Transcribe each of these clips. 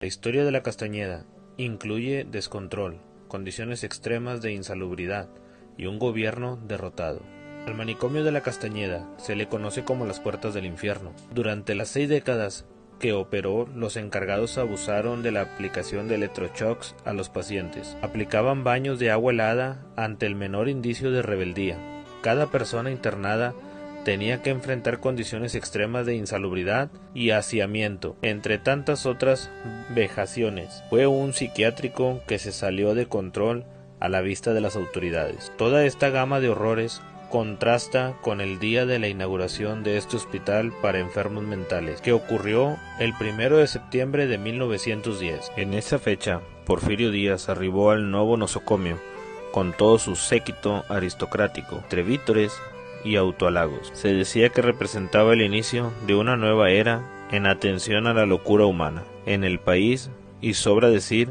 La historia de la Castañeda incluye descontrol, condiciones extremas de insalubridad y un gobierno derrotado. Al manicomio de la Castañeda se le conoce como las puertas del infierno. Durante las 6 décadas que operó, los encargados abusaron de la aplicación de electroshocks a los pacientes. Aplicaban baños de agua helada ante el menor indicio de rebeldía. Cada persona internada tenía que enfrentar condiciones extremas de insalubridad y hacinamiento, entre tantas otras vejaciones. Fue un psiquiátrico que se salió de control a la vista de las autoridades. Toda esta gama de horrores contrasta con el día de la inauguración de este hospital para enfermos mentales, que ocurrió el 1 de septiembre de 1910. En esa fecha, Porfirio Díaz arribó al nuevo nosocomio con todo su séquito aristocrático, entre vítores y autohalagos. Se decía que representaba el inicio de una nueva era en atención a la locura humana en el país, y sobra decir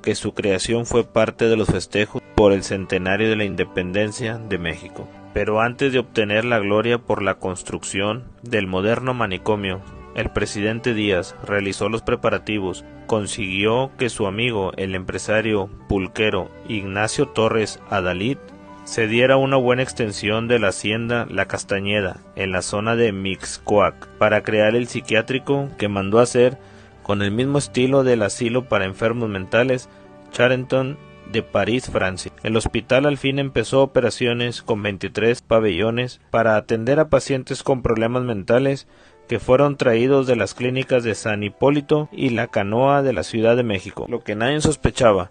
que su creación fue parte de los festejos por el centenario de la independencia de México. Pero antes de obtener la gloria por la construcción del moderno manicomio, el presidente Díaz realizó los preparativos. Consiguió que su amigo, el empresario pulquero Ignacio Torres Adalid, cediera una buena extensión de la hacienda La Castañeda en la zona de Mixcoac para crear el psiquiátrico que mandó hacer con el mismo estilo del asilo para enfermos mentales Charenton de París, Francia. El hospital al fin empezó operaciones con 23 pabellones para atender a pacientes con problemas mentales que fueron traídos de las clínicas de San Hipólito y La Canoa de la Ciudad de México. Lo que nadie sospechaba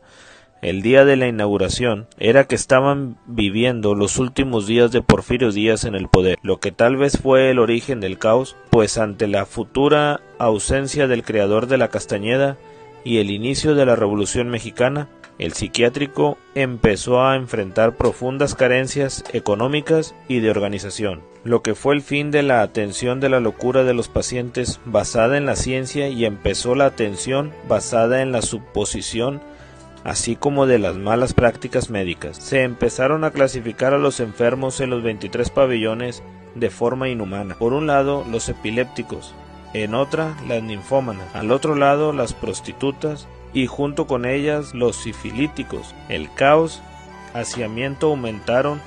el día de la inauguración era que estaban viviendo los últimos días de Porfirio Díaz en el poder, lo que tal vez fue el origen del caos, pues ante la futura ausencia del creador de la Castañeda y el inicio de la Revolución Mexicana, el psiquiátrico empezó a enfrentar profundas carencias económicas y de organización, lo que fue el fin de la atención de la locura de los pacientes basada en la ciencia, y empezó la atención basada en la suposición, así como de las malas prácticas médicas. Se empezaron a clasificar a los enfermos en los 23 pabellones de forma inhumana. Por un lado, los epilépticos, en otra, las ninfómanas, al otro lado, las prostitutas, y junto con ellas, los sifilíticos. El caos, hacinamiento aumentaron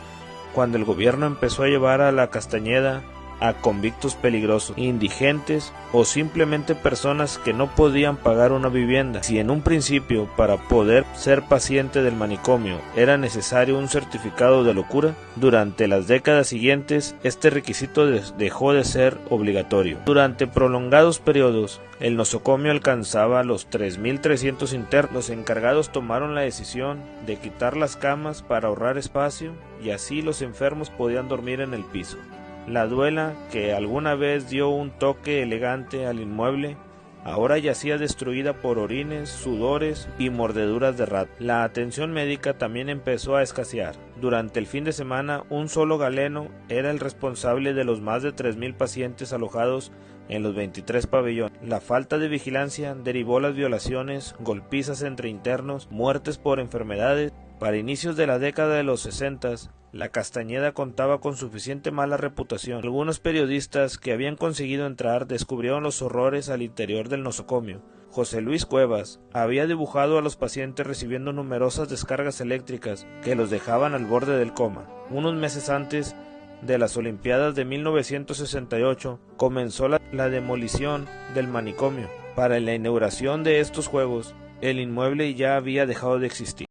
cuando el gobierno empezó a llevar a la Castañeda a convictos peligrosos, indigentes o simplemente personas que no podían pagar una vivienda. Si en un principio para poder ser paciente del manicomio era necesario un certificado de locura, durante las décadas siguientes este requisito dejó de ser obligatorio. Durante prolongados periodos el nosocomio alcanzaba los 3.300 internos. Los encargados tomaron la decisión de quitar las camas para ahorrar espacio, y así los enfermos podían dormir en el piso. La duela, que alguna vez dio un toque elegante al inmueble, ahora yacía destruida por orines, sudores y mordeduras de ratas. La atención médica también empezó a escasear. Durante el fin de semana, un solo galeno era el responsable de los más de 3.000 pacientes alojados en los 23 pabellones. La falta de vigilancia derivó las violaciones, golpizas entre internos, muertes por enfermedades. Para inicios de la década de los 60, la Castañeda contaba con suficiente mala reputación. Algunos periodistas que habían conseguido entrar descubrieron los horrores al interior del nosocomio. José Luis Cuevas había dibujado a los pacientes recibiendo numerosas descargas eléctricas que los dejaban al borde del coma. Unos meses antes de las Olimpiadas de 1968 comenzó la demolición del manicomio. Para la inauguración de estos Juegos, el inmueble ya había dejado de existir.